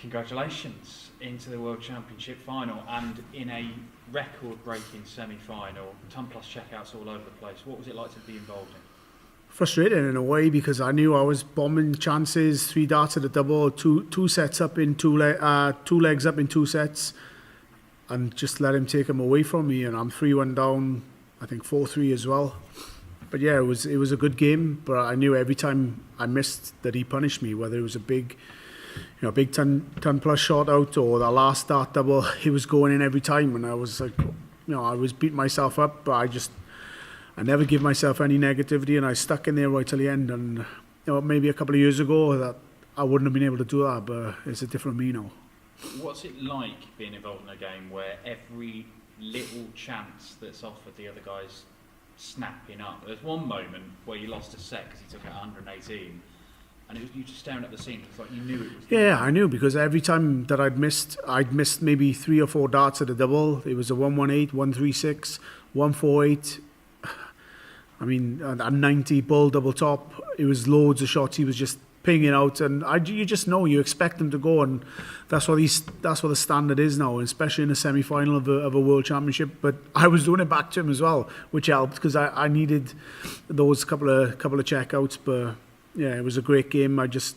Congratulations into the World Championship final and in a record-breaking semi-final. Ton plus checkouts all over the place. What was it like to be involved in? Frustrating in a way because I knew I was bombing chances, 3 darts at a double, two sets up in two legs up in 2 sets, and just let him take them away from me. And I'm 3-1 down, I think 4-3 as well. But yeah, it was a good game. But I knew every time I missed that he punished me, whether it was a big 10 plus shot out or the last dart double, he was going in every time. And I was like, I was beating myself up, but I never give myself any negativity, and I stuck in there right till the end. And maybe a couple of years ago that I wouldn't have been able to do that, but it's a different me now. What's it like being involved in a game where every little chance that's offered the other guy's snapping up? There's one moment where you lost a set because he took out 118, and it was you just staring at the scene. It's like you knew it was. Yeah, I knew, because every time that I'd missed maybe 3 or 4 darts at a double. It was a 118, 136, 148. I mean, a 90 ball double top. It was loads of shots. He was just pinging out, and you just know, you expect him to go, and that's what the standard is now, especially in a semi-final of a World Championship. But I was doing it back to him as well, which helped because I needed those couple of checkouts. But yeah, it was a great game. I just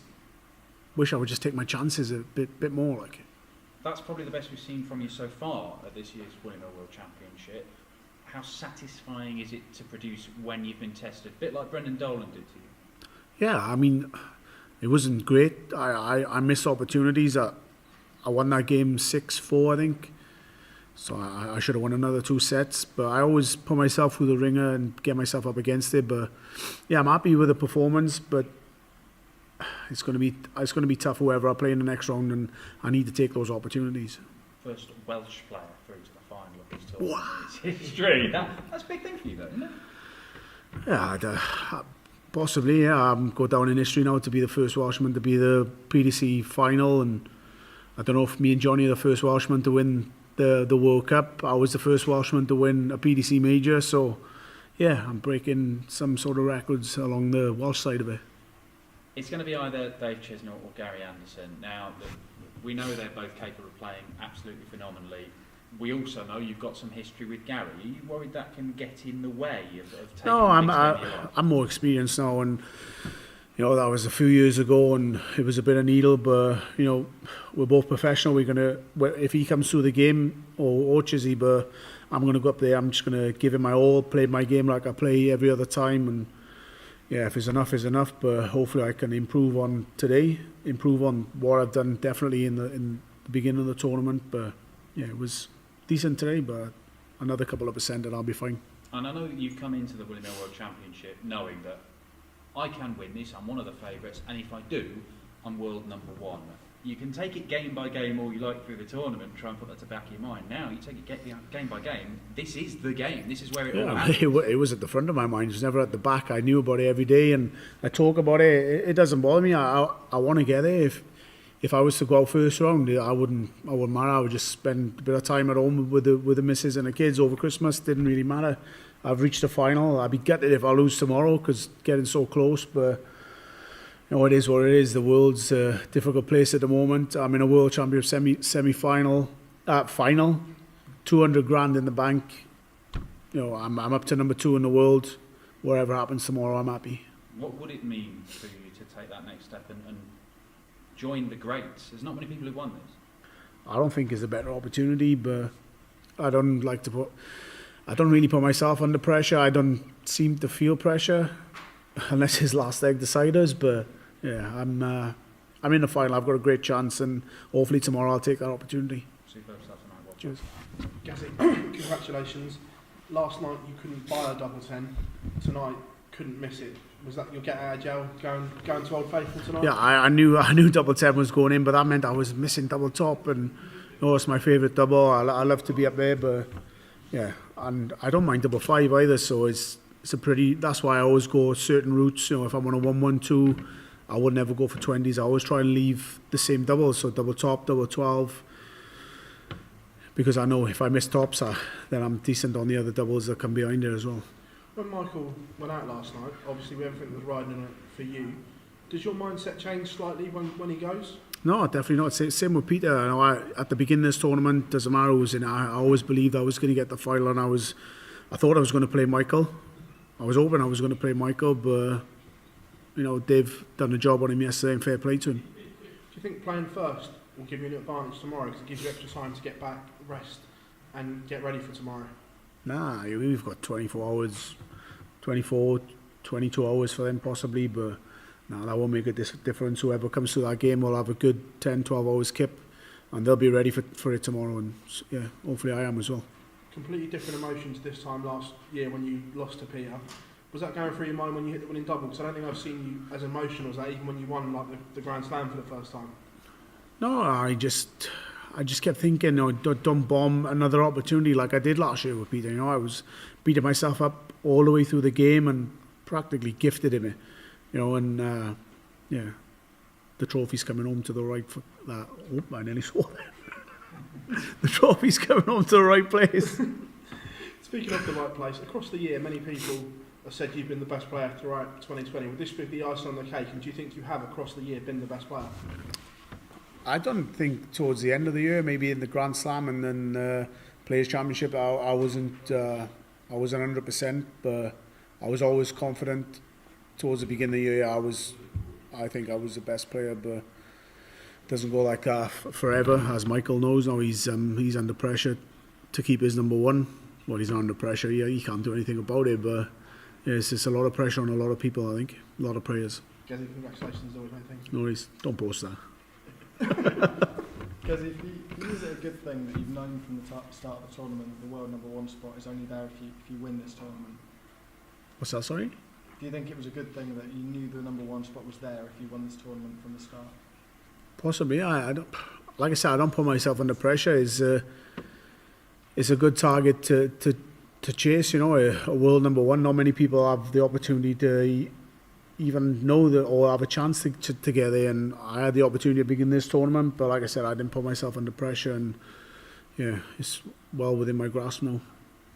wish I would just take my chances a bit more. Like, that's probably the best we've seen from you so far at this year's Winner World Championship. How satisfying is it to produce when you've been tested? A bit like Brendan Dolan did to you. Yeah, I mean, it wasn't great. I missed opportunities. I won that game 6-4, I think. So I should have won another 2 sets. But I always put myself through the ringer and get myself up against it. But yeah, I'm happy with the performance. But it's going to be tough whoever I play in the next round, and I need to take those opportunities. First Welsh player through to the final of this tournament. It's history. That's a big thing for you, though, isn't it? Yeah, possibly. Yeah, go down in history now to be the first Welshman to be the PDC final, and I don't know if me and Johnny are the first Welshman to win the World Cup. I was the first Welshman to win a PDC major, so yeah, I'm breaking some sort of records along the Welsh side of it. It's going to be either Dave Chesnut or Gary Anderson. Now, we know they're both capable of playing absolutely phenomenally. We also know you've got some history with Gary. Are you worried that can get in the way of taking? No, I'm more experienced now, and that was a few years ago, and it was a bit of needle. But we're both professional. If he comes through the game or Chizzy, but I'm gonna go up there. I'm just gonna give him my all, play my game like I play every other time, and yeah, if it's enough, it's enough. But hopefully, I can improve on today, improve on what I've done definitely in the beginning of the tournament. But yeah, it was decent today, but another couple of percent and I'll be fine. And I know you've come into the Winner World Championship knowing that I can win this, I'm one of the favourites, and if I do, I'm world number 1. You can take it game by game all you like through the tournament, try and put that to the back of your mind. Now you take it game by game, this is the game, this is where it all happens. It was at the front of my mind, it was never at the back. I knew about it every day and I talk about it. It doesn't bother me. I want to get there. If I was to go out first round, I wouldn't matter. I would just spend a bit of time at home with the missus and the kids over Christmas. Didn't really matter. I've reached the final. I'd be gutted if I lose tomorrow because getting so close. But it is what it is. The world's a difficult place at the moment. I'm in a World Championship semi-final, final, 200 grand in the bank. I'm up to number 2 in the world. Whatever happens tomorrow, I'm happy. What would it mean for you to take that next step and join the greats? There's not many people who've won this. I don't think it's a better opportunity, but I don't really put myself under pressure. I don't seem to feel pressure unless his last leg deciders. But yeah, I'm in the final. I've got a great chance, and hopefully tomorrow I'll take that opportunity. Superb stuff tonight. Cheers. Gazzy, congratulations. Last night you couldn't buy a double 10. Tonight couldn't miss it. Was that your get out of jail going to Old Faithful tonight? Yeah, I knew double 10 was going in, but that meant I was missing double top, and it's my favourite double. I love to be up there, but yeah, and I don't mind double 5 either. So it's a pretty. That's why I always go certain routes. If I'm on a 1-1-2, I would never go for 20s. I always try and leave the same doubles, so double top, double 12, because I know if I miss tops, then I'm decent on the other doubles that come behind there as well. When Michael went out last night, obviously everything was riding on it for you. Does your mindset change slightly when he goes? No, definitely not. Same with Peter. You know, at the beginning of this tournament, doesn't matter who was in it, I always believed I was going to get the final, and I thought I was going to play Michael. I was hoping I was going to play Michael, but you know, they've done a job on him yesterday, and fair play to him. Do you think playing first will give you an advantage tomorrow because it gives you extra time to get back, rest, and get ready for tomorrow? Nah, we've got 24 hours, 22 hours for them possibly, but no, that won't make a difference. Whoever comes to that game will have a good 10, 12 hours kip, and they'll be ready for it tomorrow, and yeah, hopefully I am as well. Completely different emotions this time last year when you lost to Peter. Was that going through your mind when you hit the winning double? Because I don't think I've seen you as emotional as that, even when you won like the Grand Slam for the first time. No, I just kept thinking, you know, don't bomb another opportunity like I did last year with Peter. You know, I was beating myself up all the way through the game and practically gifted him it. You know, and yeah, the trophy's coming home to the right. I nearly swore there. The trophy's coming home to the right place. Speaking of the right place, across the year, many people have said you've been the best player throughout 2020. Would this be the icing on the cake? And do you think you have across the year been the best player? I don't think towards the end of the year, maybe in the Grand Slam and then Players Championship, I wasn't 100%, but I was always confident. Towards the beginning of the year, I think I was the best player, but it doesn't go like that forever, as Michael knows. Now he's under pressure to keep his number one. Well, he's not under pressure. Yeah, he can't do anything about it, but yeah, it's just a lot of pressure on a lot of people. I think a lot of players. Gezi, congratulations, always, mate. Thank you. No worries. Don't post that. Because if you is it a good thing that you've known from the start of the tournament that the world number one spot is only there if you win this tournament? What's that, sorry? Do you think it was a good thing that you knew the number one spot was there if you won this tournament from the start? Possibly. I don't. Like I said, I don't put myself under pressure. It's a good target to chase. You know, a world number one. Not many people have the opportunity to even know that or have a chance to get there. And I had the opportunity to begin this tournament, but like I said, I didn't put myself under pressure, and yeah, it's well within my grasp now.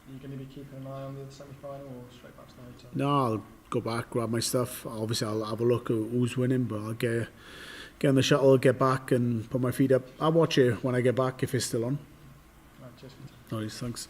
Are you going to be keeping an eye on the semi-final or straight back to the hotel? No, I'll go back, grab my stuff. Obviously, I'll have a look at who's winning, but I'll get on the shuttle, get back, and put my feet up. I'll watch it when I get back if it's still on. Right, cheers. No worries, thanks.